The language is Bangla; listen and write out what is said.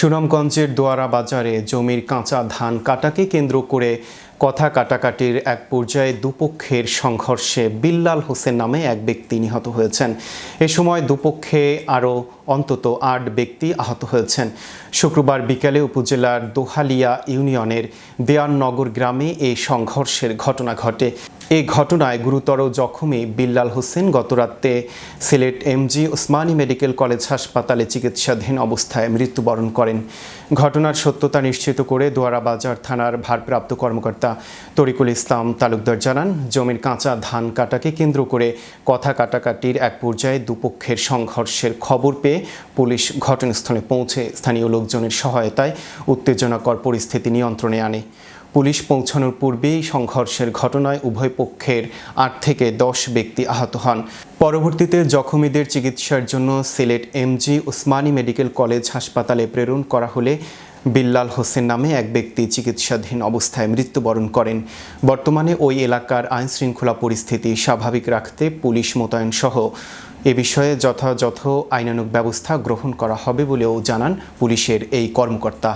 সুনামগঞ্জের দোয়ারা বাজারে জমির কাঁচা ধান কাটাকে কেন্দ্র করে কথা কাটাকাটির এক পর্যায়ে দুপক্ষের সংঘর্ষে বিল্লাল হোসেন নামে এক ব্যক্তি নিহত হয়েছেন। এ সময় দুপক্ষে আরও অন্তত ৮ ব্যক্তি আহত হয়েছেন। শুক্রবার বিকেলে উপজেলার দোহালিয়া ইউনিয়নের দেয়াননগর গ্রামে এই সংঘর্ষের ঘটনা ঘটে। এই ঘটনায় গুরুতর জখমী বিল্লাল হোসেন গতরাতে Sylhet MG Osmani medical college হাসপাতালে চিকিৎসাধীন অবস্থায় মৃত্যুবরণ করেন। ঘটনার সত্যতা নিশ্চিত করে দোয়ারা বাজার থানার ভারপ্রাপ্ত কর্মকর্তা তরিকুল ইসলাম তালুকদার জানান, জমির কাঁচা ধান কাটাকে কেন্দ্র করে কথা কাটাকাটির এক পর্যায়ে দুপক্ষের সংঘর্ষের খবর পেয়ে পুলিশ ঘটনাস্থলে পৌঁছে স্থানীয় লোকজনের সহায়তায় উত্তেজনাকর পরিস্থিতি নিয়ন্ত্রণে আনে। পুলিশ পৌঁছানোর পূর্বেই সংঘর্ষের ঘটনায় উভয় পক্ষের ৮ থেকে ১০ ব্যক্তি আহত হন। পরবর্তীতে জখমীদের চিকিৎসার জন্য Sylhet MG Osmani medical college হাসপাতালে প্রেরণ করা হলে বিল্লাল হোসেন নামে এক ব্যক্তি চিকিৎসাধীন অবস্থায় মৃত্যুবরণ করেন। বর্তমানে ওই এলাকার আইনশৃঙ্খলা পরিস্থিতি স্বাভাবিক রাখতে পুলিশ মোতায়েন সহ এ বিষয়ে যথাযথ আইনানুগ ব্যবস্থা গ্রহণ করা হবে বলেও জানান পুলিশের এই কর্মকর্তা।